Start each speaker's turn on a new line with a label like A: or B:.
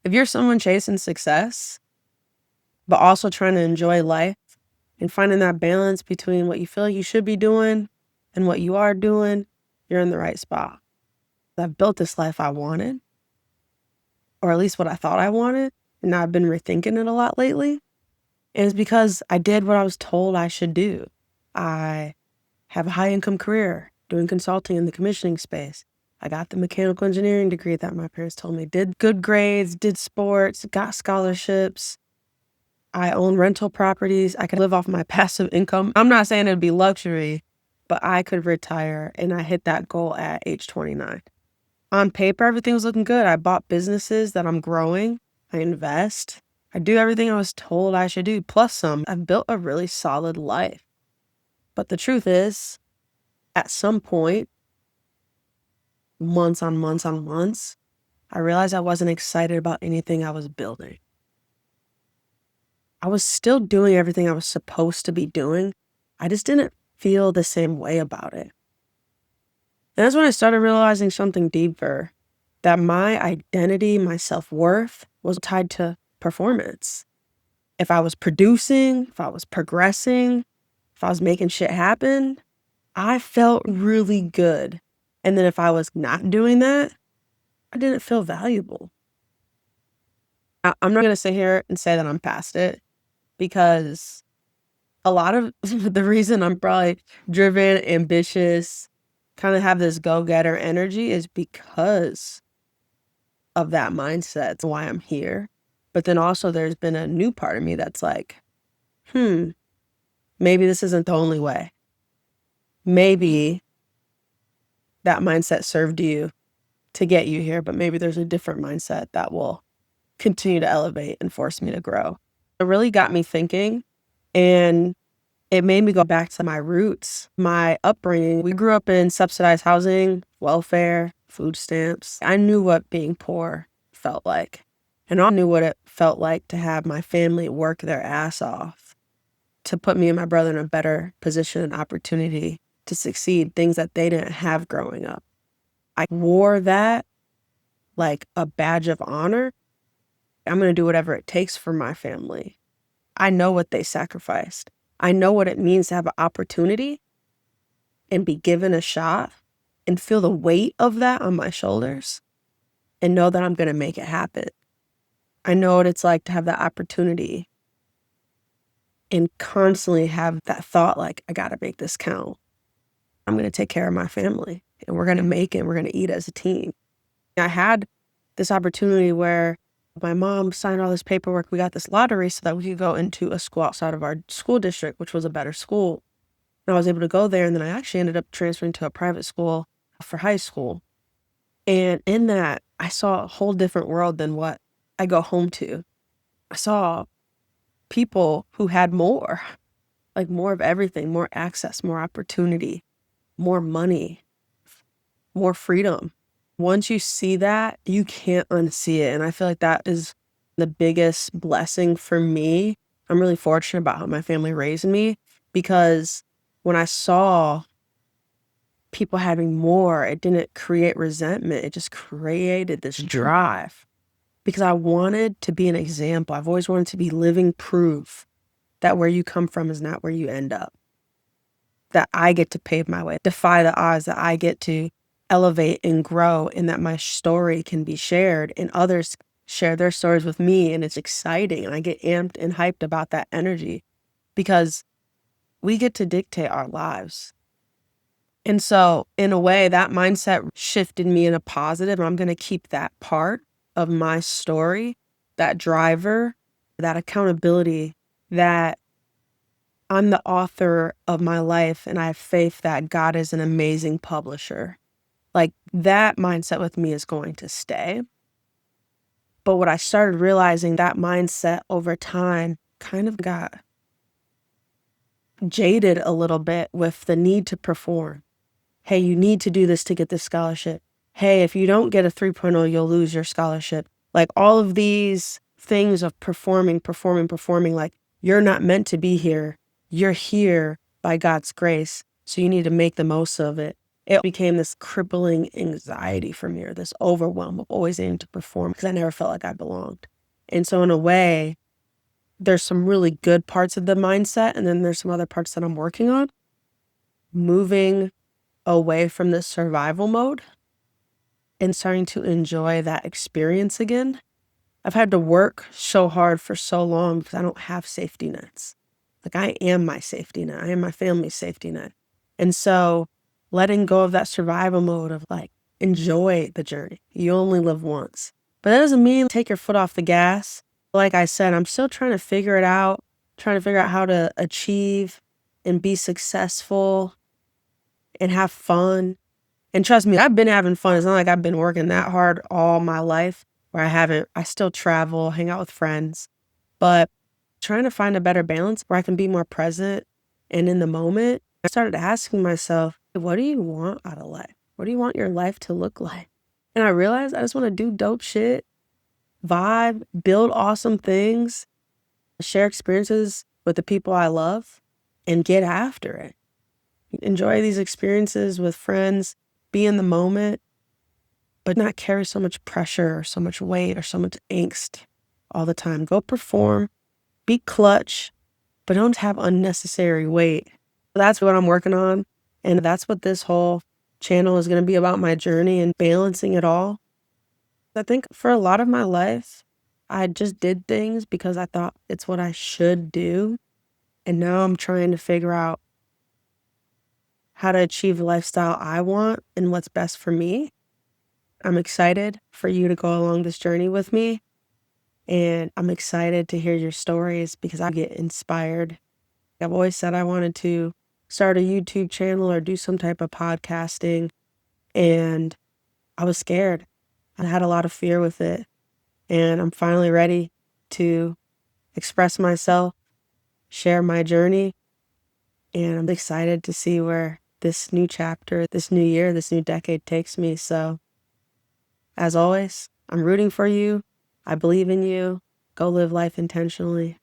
A: If you're someone chasing success, but also trying to enjoy life and finding that balance between what you feel like you should be doing and what you are doing, you're in the right spot. I've built this life I wanted, or at least what I thought I wanted, and I've been rethinking it a lot lately. And it's because I did what I was told I should do. I have a high income career doing consulting in the commissioning space. I got the mechanical engineering degree that my parents told me, did good grades, did sports, got scholarships. I own rental properties. I could live off my passive income. I'm not saying it'd be luxury, but I could retire, and I hit that goal at age 29. On paper, everything was looking good. I bought businesses that I'm growing. I invest. I do everything I was told I should do, plus some. I've built a really solid life. But the truth is, at some point, months on months on months, I realized I wasn't excited about anything I was building. I was still doing everything I was supposed to be doing. I just didn't feel the same way about it. And that's when I started realizing something deeper, that my identity, my self-worth was tied to performance. If I was producing, if I was progressing, if I was making shit happen, I felt really good. And then if I was not doing that, I didn't feel valuable. I'm not going to sit here and say that I'm past it, because a lot of the reason I'm probably driven, ambitious, kind of have this go-getter energy is because of that mindset. It's why I'm here. But then also there's been a new part of me that's like, maybe this isn't the only way. Maybe that mindset served you to get you here, but maybe there's a different mindset that will continue to elevate and force me to grow. It really got me thinking, and it made me go back to my roots, my upbringing. We grew up in subsidized housing, welfare, food stamps. I knew what being poor felt like. And I knew what it felt like to have my family work their ass off to put me and my brother in a better position and opportunity to succeed, things that they didn't have growing up. I wore that like a badge of honor. I'm going to do whatever it takes for my family. I know what they sacrificed. I know what it means to have an opportunity and be given a shot and feel the weight of that on my shoulders and know that I'm going to make it happen. I know what it's like to have that opportunity and constantly have that thought like, I got to make this count. I'm going to take care of my family and we're going to make it. We're going to eat as a team. I had this opportunity where my mom signed all this paperwork. We got this lottery so that we could go into a school outside of our school district, which was a better school. And I was able to go there. And then I actually ended up transferring to a private school for high school. And in that, I saw a whole different world than what I go home to. I saw people who had more, like more of everything, more access, more opportunity, more money, more freedom. Once you see that, you can't unsee it. And I feel like that is the biggest blessing for me. I'm really fortunate about how my family raised me, because when I saw people having more, it didn't create resentment. It just created this drive, because I wanted to be an example. I've always wanted to be living proof that where you come from is not where you end up, that I get to pave my way, defy the odds, that I get to elevate and grow, and that my story can be shared and others share their stories with me. And it's exciting. And I get amped and hyped about that energy, because we get to dictate our lives. And so in a way, that mindset shifted me in a positive, and I'm going to keep that part of my story, that driver, that accountability, that I'm the author of my life and I have faith that God is an amazing publisher. Like, that mindset with me is going to stay. But what I started realizing, that mindset over time kind of got jaded a little bit with the need to perform. Hey, you need to do this to get this scholarship. Hey, if you don't get a 3.0, you'll lose your scholarship. Like, all of these things of performing, like, you're not meant to be here. You're here by God's grace. So you need to make the most of it. it became this crippling anxiety for me, or this overwhelm of always needing to perform because I never felt like I belonged. And so in a way, there's some really good parts of the mindset, and then there's some other parts that I'm working on. Moving away from this survival mode and starting to enjoy that experience again. I've had to work so hard for so long because I don't have safety nets. Like, I am my safety net. I am my family's safety net. And so letting go of that survival mode of like, enjoy the journey. You only live once. But that doesn't mean take your foot off the gas. Like I said, I'm still trying to figure it out, trying to figure out how to achieve and be successful and have fun. And trust me, I've been having fun. It's not like I've been working that hard all my life where I still travel, hang out with friends, but trying to find a better balance where I can be more present and in the moment. I started asking myself, what do you want out of life? What do you want your life to look like? And I realized I just want to do dope shit, vibe, build awesome things, share experiences with the people I love, and get after it. Enjoy these experiences with friends, be in the moment, but not carry so much pressure or so much weight or so much angst all the time. Go perform, be clutch, but don't have unnecessary weight. That's what I'm working on. And that's what this whole channel is going to be about, my journey and balancing it all. I think for a lot of my life, I just did things because I thought it's what I should do. And now I'm trying to figure out how to achieve the lifestyle I want and what's best for me. I'm excited for you to go along this journey with me. And I'm excited to hear your stories because I get inspired. I've always said I wanted to start a YouTube channel or do some type of podcasting, and I was scared. I had a lot of fear with it, and I'm finally ready to express myself, share my journey, and I'm excited to see where this new chapter, this new year, this new decade takes me. So, as always, I'm rooting for you. I believe in you. Go live life intentionally.